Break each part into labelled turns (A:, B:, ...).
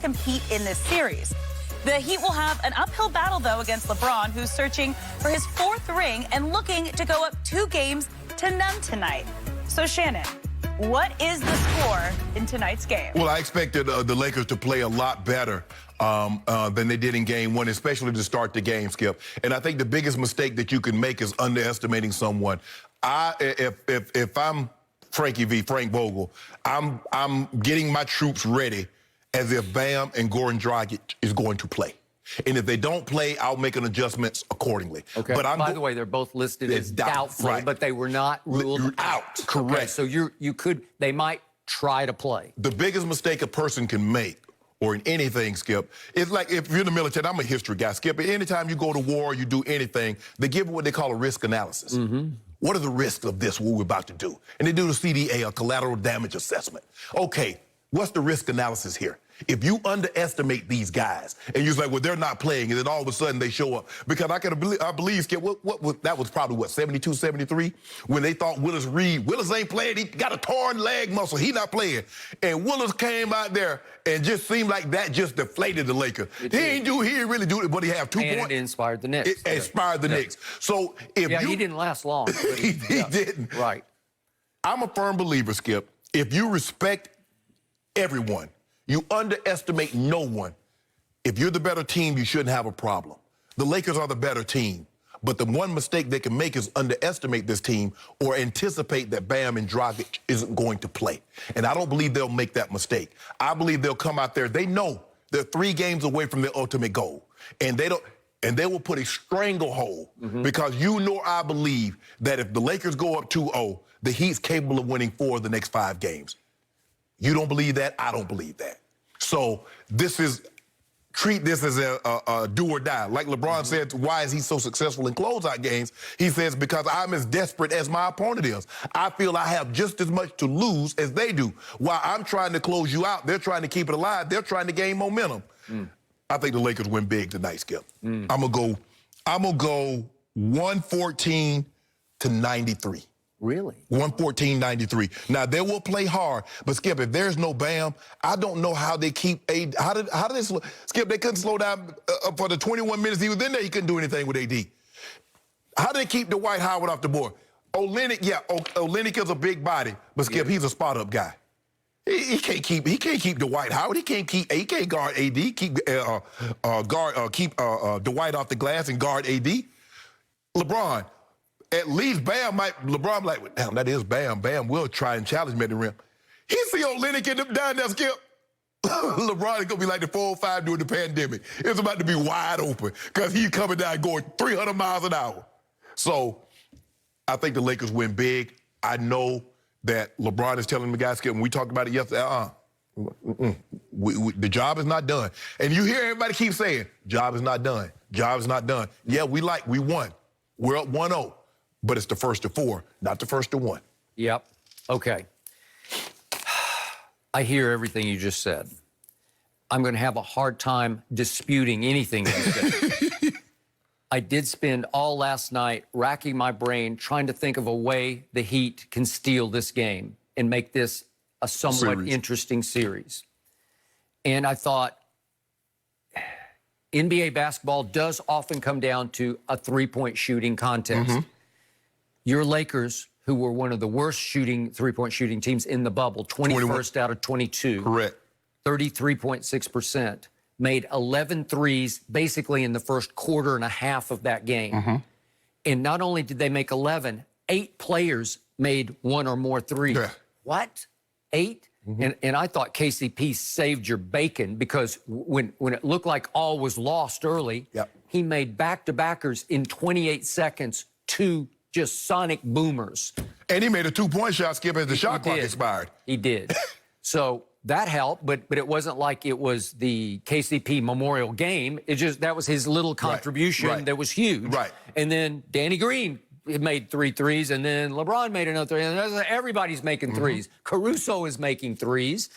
A: compete in this series. The Heat will have an uphill battle, though, against LeBron, who's searching for his 4th ring and looking to go up 2 games to none tonight. So, Shannon, what is the score in tonight's game?
B: Well, I expected the Lakers to play a lot better than they did in Game 1, especially to start the game, Skip. And I think the biggest mistake that you can make is underestimating someone. If I'm Frank Vogel, I'm getting my troops ready as if Bam and Goran Dragic is going to play. And if they don't play, I'll make an adjustments accordingly.
C: Okay. But by the way, they're both listed as doubtful,
B: right,
C: but they were not ruled out.
B: Correct.
C: Okay, so they might try to play.
B: The biggest mistake a person can make, or in anything, Skip, it's like if you're in the military. I'm a history guy, Skip. Anytime you go to war, you do anything, they give what they call a risk analysis. What are the risks of this, what we're about to do? And they do the CDA, a collateral damage assessment. Okay, what's the risk analysis here? If you underestimate these guys, and you're like, well, they're not playing, and then all of a sudden they show up. Because I believe, Skip, that was probably, what, 72, 73? When they thought Willis ain't playing, he got a torn leg muscle, he not playing. And Willis came out there and just seemed like that just deflated the Lakers. He didn't really do it, but he had 2 points.
C: And it inspired the Knicks.
B: It inspired the Knicks. So if
C: he didn't last long.
B: he didn't.
C: Right.
B: I'm a firm believer, Skip, if you respect everyone, you underestimate no one. If you're the better team, you shouldn't have a problem. The Lakers are the better team. But the one mistake they can make is underestimate this team or anticipate that Bam and Dragic isn't going to play. And I don't believe they'll make that mistake. I believe they'll come out there. They know they're 3 games away from their ultimate goal. And they will put a stranglehold because you know I believe that if the Lakers go up 2-0, the Heat's capable of winning 4 of the next 5 games. You don't believe that? I don't believe that. So treat this as a do or die. Like LeBron said, why is he so successful in closeout games? He says, because I'm as desperate as my opponent is. I feel I have just as much to lose as they do. While I'm trying to close you out, they're trying to keep it alive. They're trying to gain momentum. I think the Lakers win big tonight, Skip. I'm gonna go 114 to 93.
C: Really?
B: 114-93. Now, they will play hard, but, Skip, if there's no Bam, I don't know how they keep how did they slow, Skip, they couldn't slow down for the 21 minutes he was in there. He couldn't do anything with AD. How did they keep Dwight Howard off the board? Olynyk, Olynyk is a big body, but, Skip, he's a spot-up guy. He can't keep Dwight Howard. He can't guard AD. Keep Dwight off the glass and guard AD. LeBron. At least LeBron like, damn, that is Bam. Bam will try and challenge me at the rim. He see Olynyk in them down there, Skip. LeBron is going to be like the 405 during the pandemic. It's about to be wide open because he's coming down going 300 miles an hour. So I think the Lakers win big. I know that LeBron is telling the guys, Skip, when we talked about it yesterday, the job is not done. And you hear everybody keep saying, job is not done. Job is not done. Yeah, we won. We're up 1-0. But it's the first to 4, not the first to 1.
C: Yep. Okay. I hear everything you just said. I'm going to have a hard time disputing anything you said. I did spend all last night racking my brain trying to think of a way the Heat can steal this game and make this a somewhat interesting series. And I thought, NBA basketball does often come down to a 3-point shooting contest. Your Lakers, who were one of the worst 3-point shooting teams in the bubble, 21st out of 22.
B: Correct.
C: 33.6%, made 11 threes basically in the first quarter and a half of that game. And not only did they make 11, 8 players made 1 or more threes.
B: Yeah.
C: What? 8? And I thought KCP saved your bacon because when it looked like all was lost early, he made back-to-backers in 28 seconds, 2 just sonic boomers. And
B: he made a 2-point shot, Skip, as the shot clock expired.
C: He did. So that helped, but it wasn't like it was the KCP Memorial game. That was his little contribution that was huge. And then Danny Green made 3 threes, and then LeBron made another 3. And everybody's making threes. Caruso is making threes.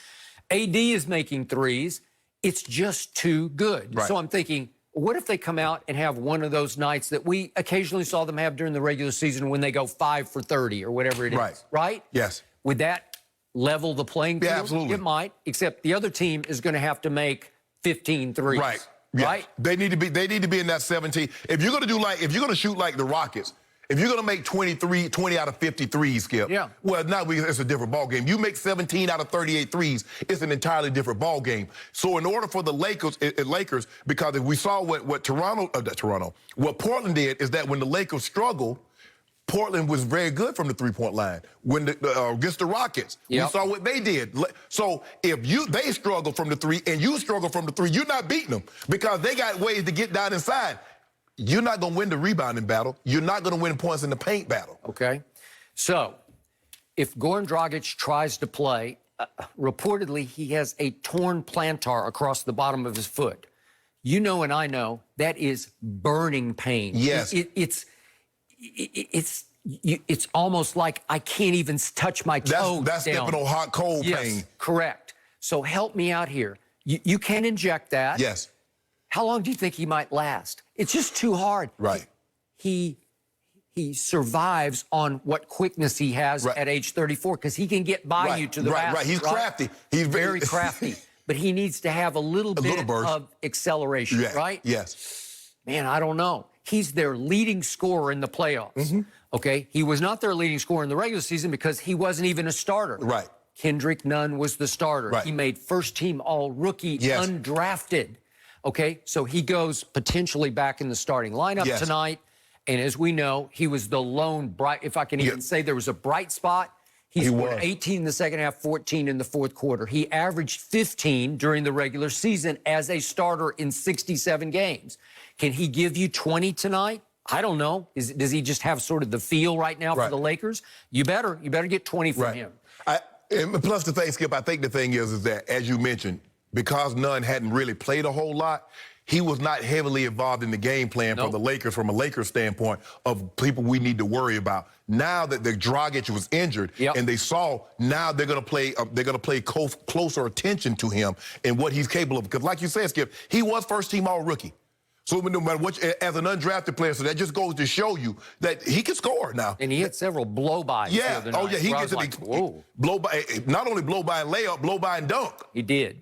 C: AD is making threes. It's just too good. So I'm thinking, what if they come out and have one of those nights that we occasionally saw them have during the regular season when they go 5 for 30 or whatever it is, right?
B: Yes.
C: Would that level the playing field?
B: Yeah, absolutely.
C: It might, except the other team is going to have to make 15 threes.
B: Right. Yes.
C: Right?
B: They need to be in that 17. If you're going to shoot like the Rockets, if you're going to make 20 out of 53, Skip, well, now it's a different ball game. You make 17 out of 38 threes, it's an entirely different ball game. So in order for the Lakers, because if we saw what what Portland did is that when the Lakers struggled, Portland was very good from the three-point line. When against the Rockets, we saw what they did. So if they struggle from the three and you struggle from the three, you're not beating them because they got ways to get down inside. You're not going to win the rebounding battle. You're not going to win points in the paint battle.
C: Okay. So if Goran Dragic tries to play, reportedly he has a torn plantar across the bottom of his foot. You know and I know that is burning pain.
B: Yes.
C: It's almost like I can't even touch my toe.
B: That's stepping on hot coal pain.
C: Yes, correct. So help me out here. You can inject that.
B: Yes.
C: How long do you think he might last? It's just too hard.
B: Right.
C: He survives on what quickness he has at age 34 because he can get by you to the basket.
B: Right. He's crafty. He's
C: very crafty. But he needs to have a little bit of acceleration, right?
B: Yes.
C: Man, I don't know. He's their leading scorer in the playoffs. Okay? He was not their leading scorer in the regular season because he wasn't even a starter.
B: Right.
C: Kendrick Nunn was the starter.
B: Right.
C: He made first-team all-rookie, undrafted. Okay? So he goes potentially back in the starting lineup tonight. And as we know, he was the lone bright, if I can even say there was a bright spot. He scored 18 in the second half, 14 in the fourth quarter. He averaged 15 during the regular season as a starter in 67 games. Can he give you 20 tonight? I don't know. Does he just have sort of the feel right now for the Lakers? You better get 20 from him.
B: And plus the thing, Skip, I think the thing is that, as you mentioned, because Nunn hadn't really played a whole lot, he was not heavily involved in the game plan for the Lakers from a Lakers standpoint of people we need to worry about. Now that the Dragic was injured and they saw now they're going to pay closer attention to him and what he's capable of. Because like you said, Skip, he was first-team all-rookie. So no matter what, as an undrafted player, so that just goes to show you that he can score now.
C: And he had several blow-bys.
B: Yeah. Oh, yeah. He gets blow-by, not only blow-by and layup, blow-by and dunk.
C: He did.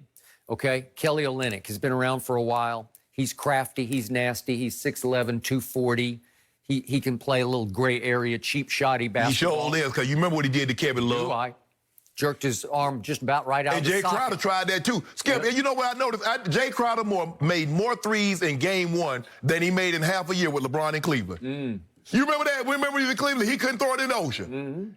C: Okay. Kelly Olynyk has been around for a while. He's crafty. He's nasty. He's 6'11", 240. He can play a little gray area, cheap shotty basketball.
B: He sure is, because you remember what he did to Kevin Love.
C: Do I? Jerked his arm just about right out of the socket.
B: And Jay Crowder tried that too. Skip, and you know what I noticed? Jay Crowder made more threes in game one than he made in half a year with LeBron in Cleveland. You remember that? Remember he was in Cleveland? He couldn't throw it in the ocean.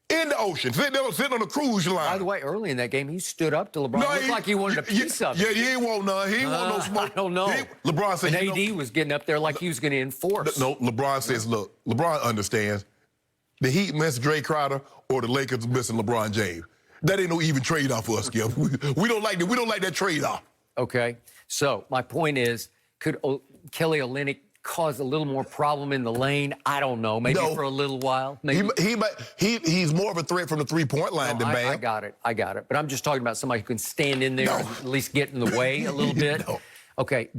B: In the ocean, sitting on the cruise line.
C: By the way, early in that game, he stood up to LeBron. Looked like he wanted a piece of it.
B: Yeah, he ain't want none. He ain't want no smoke.
C: I don't know.
B: LeBron said,
C: and AD was getting up there like he was going to enforce.
B: No, LeBron says, look, LeBron understands. The Heat miss Jay Crowder or the Lakers missing LeBron James. That ain't no even trade-off for us, Skip. We don't like that. We don't like that trade-off. Okay.
C: So my point is, could Kelly Olynyk cause a little more problem in the lane? I don't know. Maybe for a little while. Maybe.
B: He's more of a threat from the three-point line than Bam.
C: I got it. But I'm just talking about somebody who can stand in there and at least get in the way a little bit. Okay.